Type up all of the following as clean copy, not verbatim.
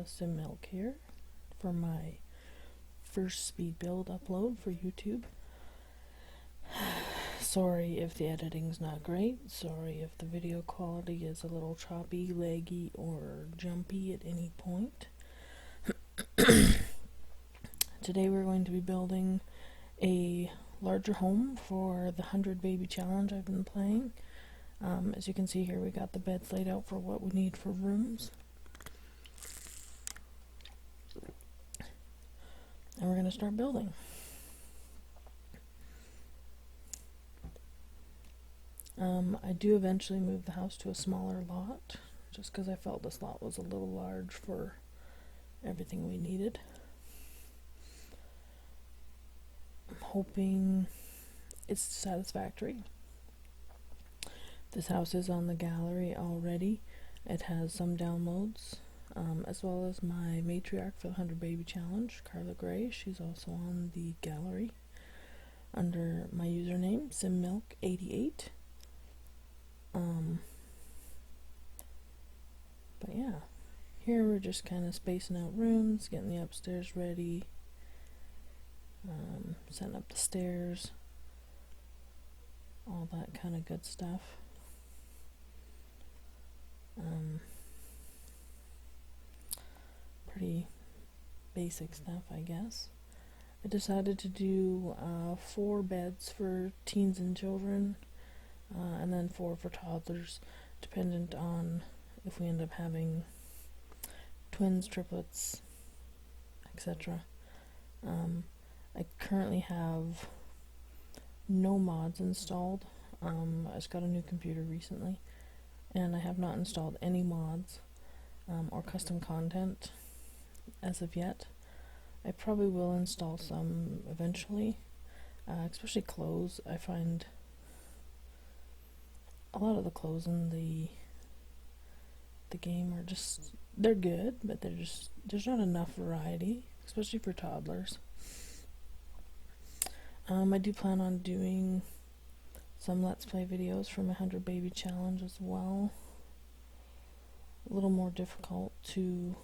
Sim Milk here for my first speed build upload for YouTube. Sorry if the editing's not great, sorry if the video quality is a little choppy, laggy, or jumpy at any point. Today we're going to be building a larger home for the 100 baby challenge I've been playing. As you can see here, we got the beds laid out for what we need for rooms. And we're going to start building. I do eventually move the house to a smaller lot, just because I felt this lot was a little large for everything we needed. I'm hoping it's satisfactory. This house is on the gallery already. It has some downloads, as well as my matriarch for the 100 baby challenge, Carla Gray. She's also on the gallery under my username, SimMilk88. But yeah, here we're just kind of spacing out rooms, getting the upstairs ready, setting up the stairs, all that kind of good stuff. Pretty basic stuff, I guess. I decided to do 4 beds for teens and children, and then 4 for toddlers, dependent on if we end up having twins, triplets, etc. I currently have no mods installed. I just got a new computer recently, and I have not installed any mods or custom content as of yet. I probably will install some eventually, especially clothes. I find a lot of the clothes in the game are just, they're good, but there's not enough variety, especially for toddlers. I do plan on doing some Let's Play videos for my 100 baby challenge as well. A little more difficult to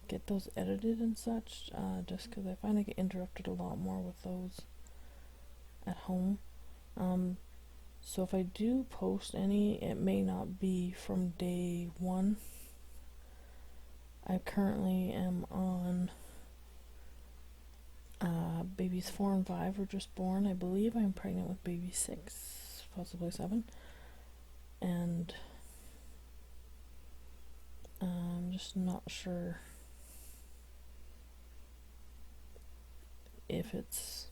get those edited and such, just because I find I get interrupted a lot more with those at home. So if I do post any, it may not be from day 1. I currently am on babies 4 and 5 were just born. I believe I'm pregnant with baby 6, possibly 7, and I'm just not sure if it's,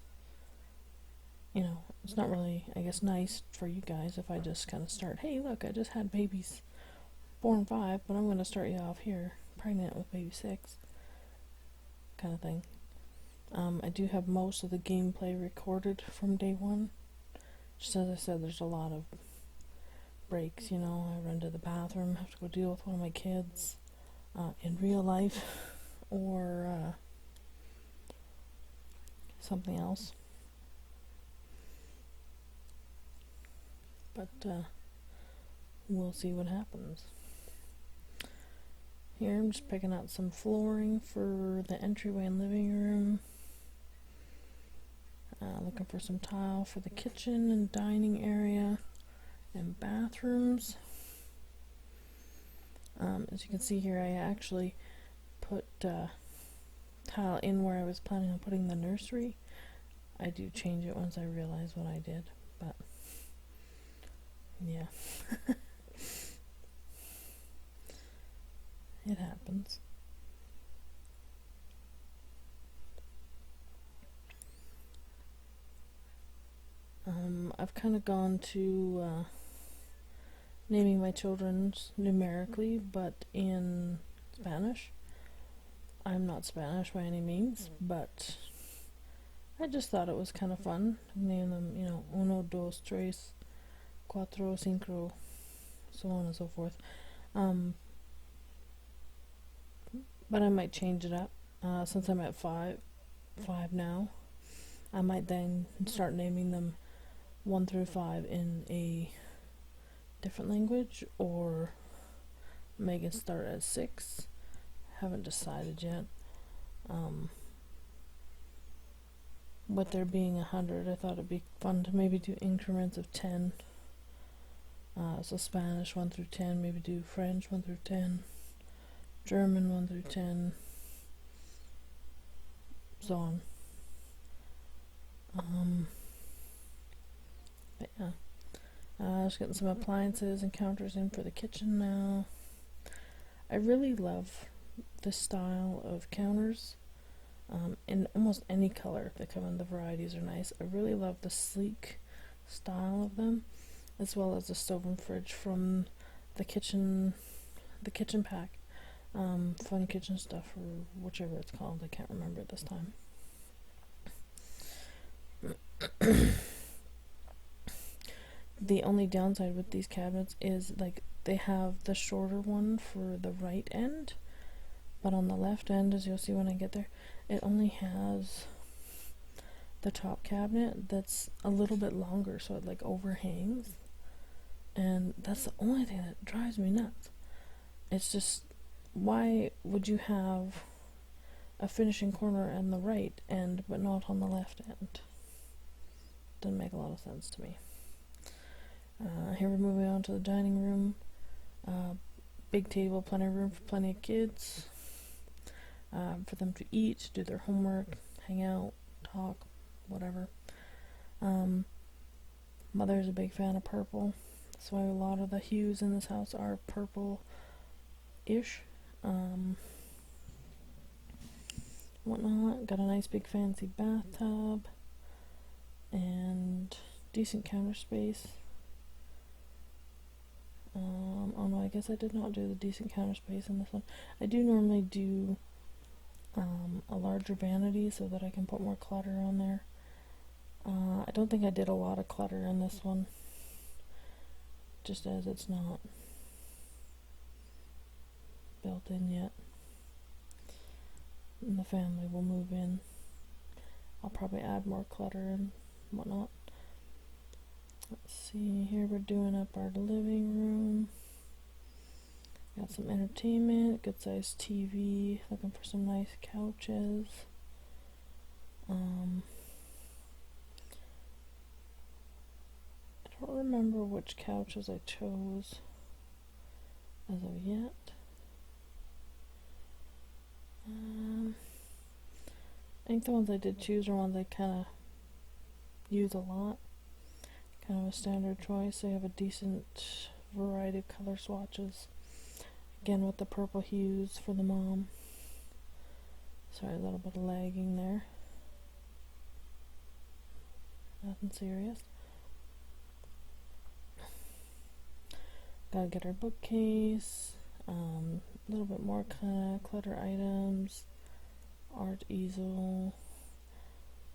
it's not really, I guess, nice for you guys if I just kind of start, hey look, I just had babies 4 and 5, but I'm going to start you off here, pregnant with baby 6, kind of thing. I do have most of the gameplay recorded from day 1. Just as I said, there's a lot of breaks, I run to the bathroom, have to go deal with one of my kids in real life, or something else. But we'll see what happens. Here I'm just picking out some flooring for the entryway and living room. Looking for some tile for the kitchen and dining area and bathrooms. As you can see here, I actually put tile in where I was planning on putting the nursery. I do change it once I realize what I did, but yeah. It happens. I've kind of gone to naming my children numerically, but in Spanish. I'm not Spanish by any means, but I just thought it was kind of fun. Name them, uno, dos, tres, cuatro, cinco, so on and so forth. But I might change it up, since I'm at 5 now. I might then start naming them 1 through 5 in a different language, or Make it start at 6. Haven't decided yet. With there being 100, I thought it'd be fun to maybe do increments of 10. So Spanish 1 through 10, maybe do French 1 through 10, German 1 through 10, so on. But yeah, just getting some appliances and counters in for the kitchen now. I really love this style of counters. In almost any color they come in, the varieties are nice. I really love the sleek style of them, as well as the stove and fridge from the kitchen pack, fun kitchen stuff, or whichever it's called. I can't remember it this time. The only downside with these cabinets is like they have the shorter one for the right end, but on the left end, as you'll see when I get there, it only has the top cabinet that's a little bit longer, so it like overhangs, and that's the only thing that drives me nuts. It's just, why would you have a finishing corner on the right end but not on the left end? Doesn't make a lot of sense to me. Here we're moving on to the dining room. Big table, plenty of room for plenty of kids, for them to eat, do their homework, hang out, talk, whatever. Mother's a big fan of purple. That's why a lot of the hues in this house are purple-ish. Whatnot. Got a nice big fancy bathtub and decent counter space. Oh no, I guess I did not do the decent counter space in this one. I do normally do a larger vanity so that I can put more clutter on there. I don't think I did a lot of clutter in this one, just as it's not built in yet. And the family will move in. I'll probably add more clutter and whatnot. Let's see, here we're doing up our living room. Got some entertainment, good sized TV, looking for some nice couches. I don't remember which couches I chose as of yet. I think the ones I did choose are ones I kind of use a lot. Kind of a standard choice. They have a decent variety of color swatches. Again with the purple hues for the mom. Sorry, a little bit of lagging there. Nothing serious. Gotta get our bookcase. A little bit more kind of clutter items. Art easel.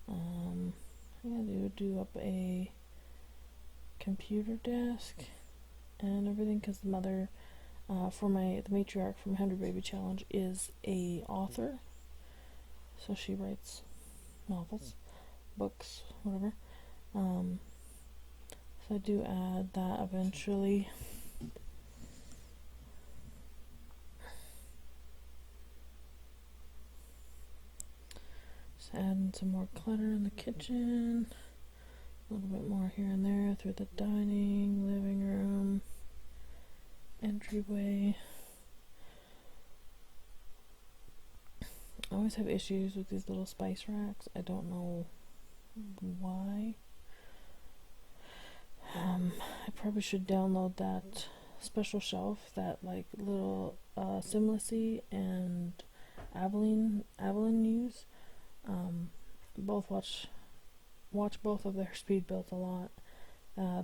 I'm gonna do up a computer desk and everything, because the mother for the matriarch from 100 Baby Challenge is a author, so she writes novels, books, whatever. So I do add that eventually. Just adding some more clutter in the kitchen. A little bit more here and there through the dining, living room, entryway. I always have issues with these little spice racks. I don't know why. I probably should download that special shelf that like little Sims4 and Evelyn use. Both watch both of their speed builds a lot.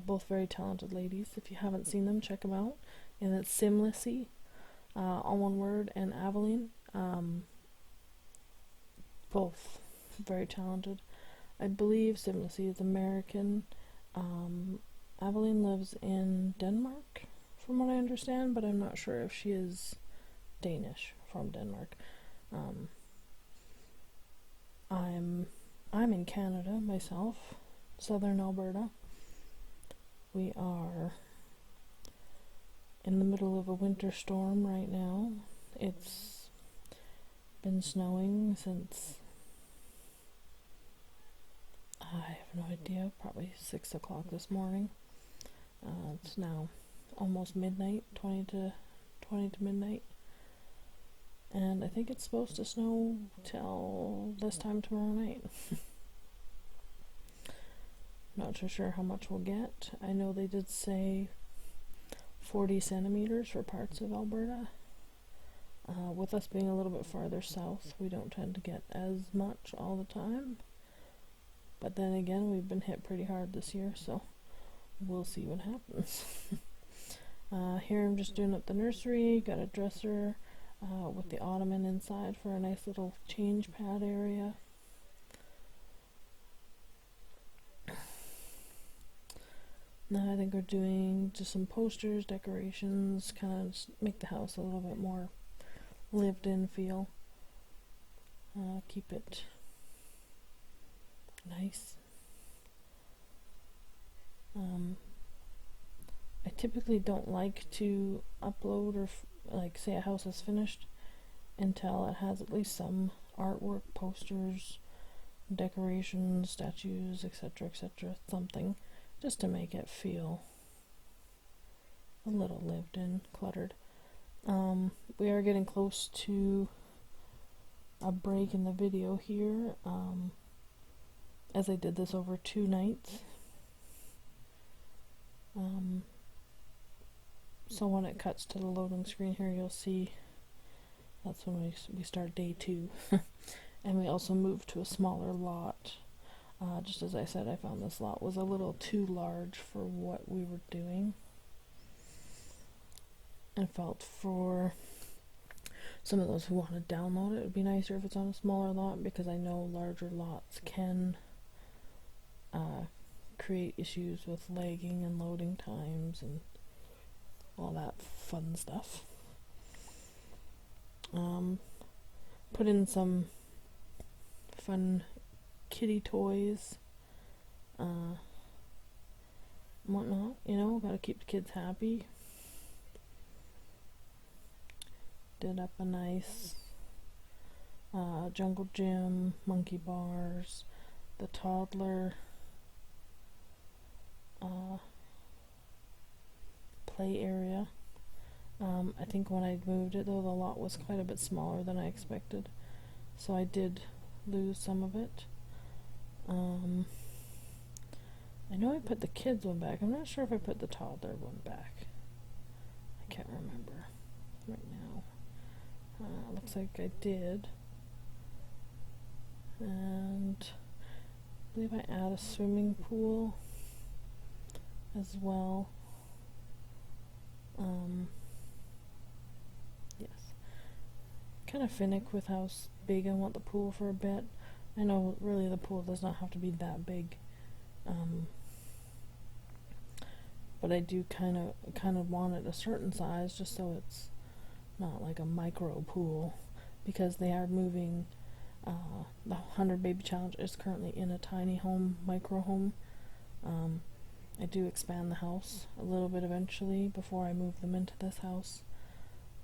Both very talented ladies. If you haven't seen them, check them out. And it's Sims4, all one word, and Evelyn. Both very talented. I believe Sims4 is American. Evelyn lives in Denmark, from what I understand, but I'm not sure if she is Danish from Denmark. I'm in Canada myself, southern Alberta. We are in in the middle of a winter storm right now. It's been snowing since, I have no idea, probably 6 o'clock this morning. It's now almost midnight, 20 to midnight. And I think it's supposed to snow till this time tomorrow night. Not so sure how much we'll get. I know they did say 40 centimeters for parts of Alberta. With us being a little bit farther south, we don't tend to get as much all the time. But then again, we've been hit pretty hard this year, so we'll see what happens. Here I'm just doing up the nursery. Got a dresser with the ottoman inside for a nice little change pad area. Now I think we're doing just some posters, decorations, kind of make the house a little bit more lived in feel. Keep it nice. I typically don't like to upload or like say a house is finished until it has at least some artwork, posters, decorations, statues, etc., something, just to make it feel a little lived in, cluttered. We are getting close to a break in the video here, as I did this over 2 nights. So when it cuts to the loading screen here, you'll see that's when we start day 2. And we also moved to a smaller lot. Just as I said, I found this lot was a little too large for what we were doing. And felt for some of those who want to download it, it would be nicer if it's on a smaller lot, because I know larger lots can create issues with lagging and loading times and all that fun stuff. Put in some fun kitty toys, whatnot, gotta keep the kids happy. Did up a nice jungle gym, monkey bars, the toddler play area. I think when I moved it though, the lot was quite a bit smaller than I expected, so I did lose some of it. I know I put the kids one back. I'm not sure if I put the toddler one back. I can't remember right now. Looks like I did. And I believe I add a swimming pool as well. Yes. Kind of finicky with how big I want the pool for a bit. I know really the pool does not have to be that big. But I do kind of want it a certain size, just so it's not like a micro pool, because they are moving. The 100 Baby Challenge is currently in a tiny home, micro home. I do expand the house a little bit eventually before I move them into this house.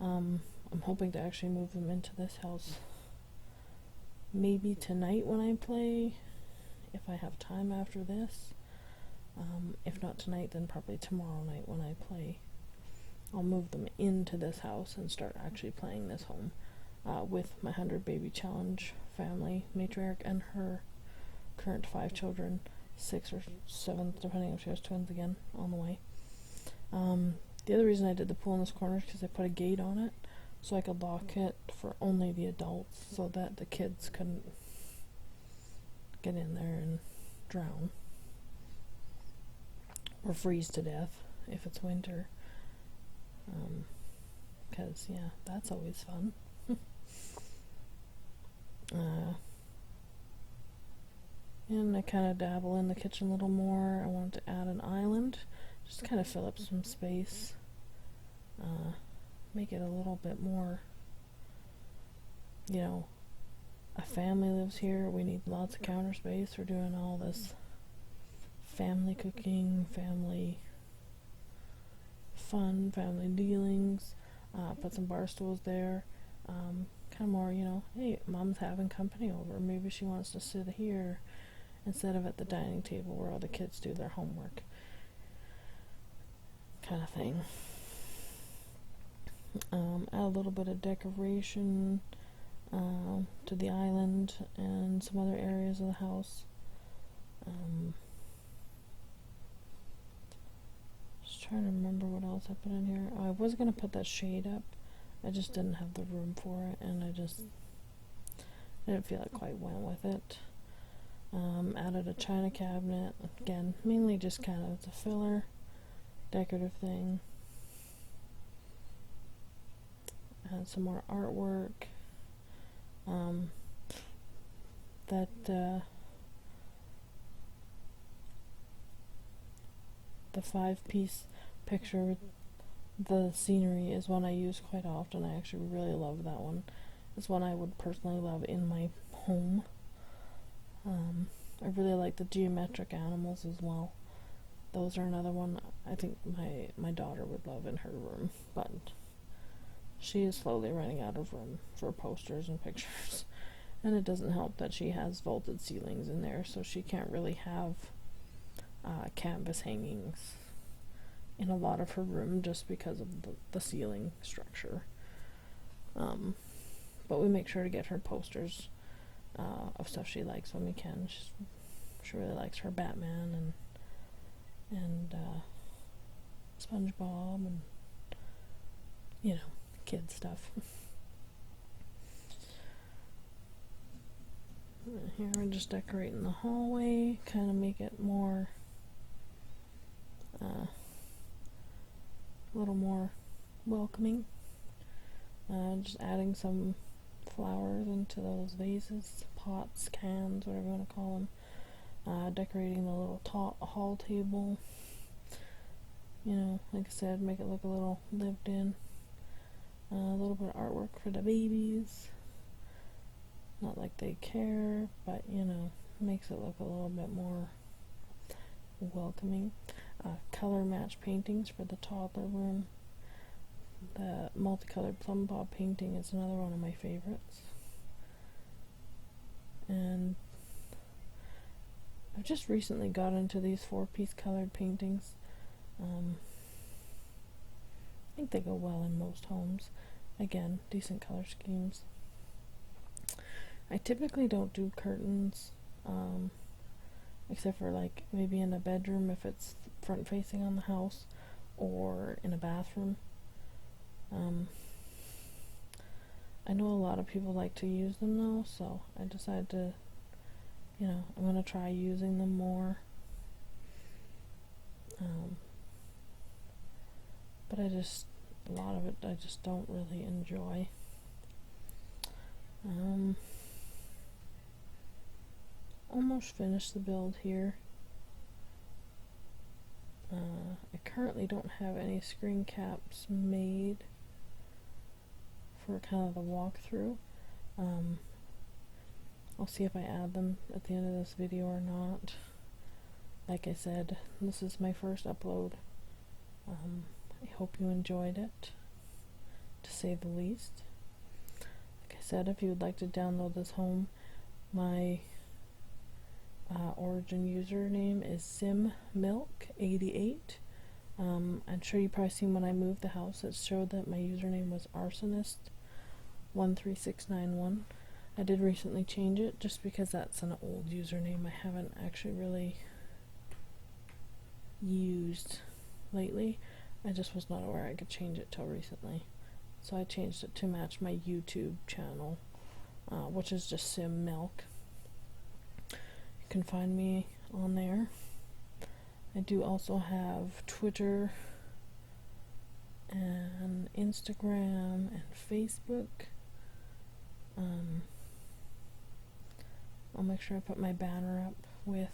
I'm hoping to actually move them into this house maybe tonight when I play, if I have time after this. If not tonight, then probably tomorrow night when I play. I'll move them into this house and start actually playing this home with my 100 Baby Challenge family matriarch and her current 5 children, 6 or 7, depending if she has twins again on the way. The other reason I did the pool in this corner is because I put a gate on it, so I could lock it for only the adults, so that the kids couldn't get in there and drown or freeze to death if it's winter. Because yeah, that's always fun. And I kind of dabble in the kitchen a little more. I wanted to add an island, just to kind of fill up some space, make it a little bit more, a family lives here, we need lots of counter space. We're doing all this family cooking, family fun family dealings. Put some bar stools there. Kind of more, hey, mom's having company over. Maybe she wants to sit here instead of at the dining table where all the kids do their homework. Kind of thing. Add a little bit of decoration to the island and some other areas of the house. Just trying to remember what else I put in here. I was going to put that shade up. I just didn't have the room for it, and I didn't feel it quite went with it. Added a china cabinet. Again, mainly just kind of, it's a filler, decorative thing. Add some more artwork. The 5-piece picture with the scenery is one I use quite often. I actually really love that one. It's one I would personally love in my home. I really like the geometric animals as well. Those are another one I think my daughter would love in her room, but she is slowly running out of room for posters and pictures. And it doesn't help that she has vaulted ceilings in there, so she can't really have canvas hangings in a lot of her room just because of the ceiling structure. But we make sure to get her posters of stuff she likes when we can. She really likes her Batman and SpongeBob and kid stuff. Here we're just decorating the hallway, kind of make it more a little more welcoming. Just adding some flowers into those vases, pots, cans, whatever you want to call them. Decorating the little hall table. Like I said, make it look a little lived in. A little bit of artwork for the babies. Not like they care, but makes it look a little bit more welcoming. Color match paintings for the toddler room. The multicolored plum bob painting is another one of my favorites. And I've just recently got into these 4-piece colored paintings. I think they go well in most homes. Again, decent color schemes. I typically don't do curtains, except for like maybe in a bedroom if it's front facing on the house, or in a bathroom. I know a lot of people like to use them though, so I decided to, I'm going to try using them more. But a lot of it I just don't really enjoy. Almost finished the build here. I currently don't have any screen caps made for kind of the walkthrough. I'll see if I add them at the end of this video or not. Like I said, this is my first upload. I hope you enjoyed it, to say the least. Like I said, if you would like to download this home, my origin username is Simmilk88. I'm sure you've probably seen when I moved the house, it showed that my username was Arsonist13691. I did recently change it just because that's an old username I haven't actually really used lately. I just was not aware I could change it till recently. So I changed it to match my YouTube channel, which is just Simmilk. You can find me on there. I do also have Twitter and Instagram and Facebook. I'll make sure I put my banner up with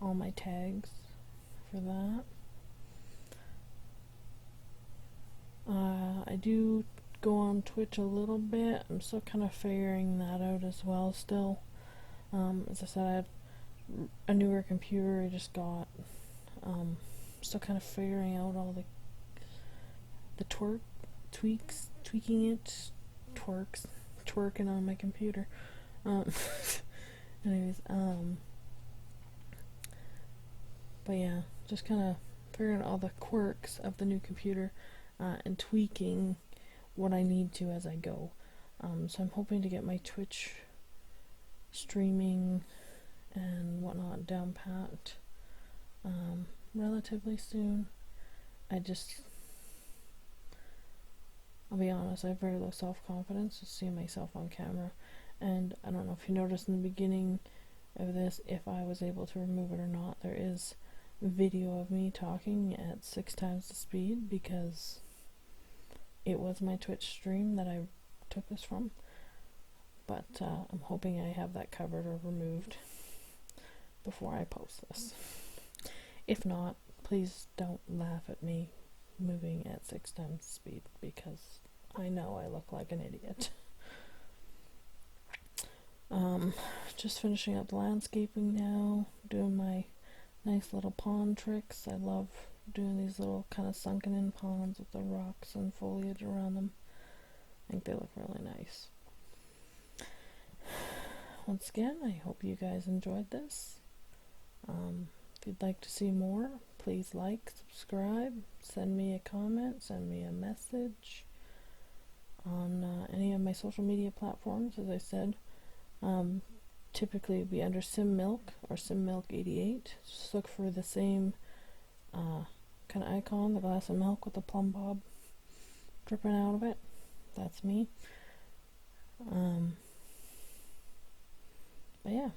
all my tags for that. I do go on Twitch a little bit. I'm still kind of figuring that out as well still. As I said, I have a newer computer I just got still kind of figuring out all the tweaking it, twerking on my computer. Um, anyways, but yeah, just kind of figuring out all the quirks of the new computer, and tweaking what I need to as I go. So I'm hoping to get my Twitch streaming and whatnot down pat relatively soon. I'll be honest, I have very low self-confidence to see myself on camera, and I don't know if you noticed in the beginning of this if I was able to remove it or not. There is video of me talking at 6 times the speed because it was my Twitch stream that I took this from, but I'm hoping I have that covered or removed before I post this. If not, please don't laugh at me moving at 6 times the speed, because I know I look like an idiot. Just finishing up the landscaping now, doing my nice little pond tricks. I love doing these little kind of sunken in ponds with the rocks and foliage around them. I think they look really nice. Once again, I hope you guys enjoyed this. If you'd like to see more, please like, subscribe, send me a comment, send me a message on any of my social media platforms. As I said, typically it'd be under SimMilk or SimMilk88. Just look for the same kind of icon, the glass of milk with the plumb bob dripping out of it. That's me. But yeah,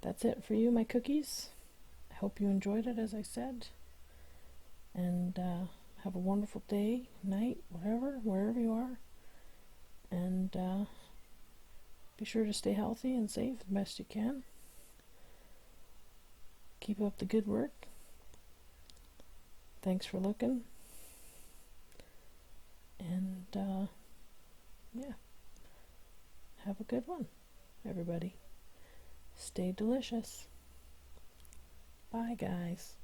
that's it for you, my cookies. I hope you enjoyed it, as I said, and have a wonderful day, night, whatever, wherever you are, and be sure to stay healthy and safe the best you can. Keep up the good work. Thanks for looking, and yeah, have a good one, everybody. Stay delicious. Bye, guys.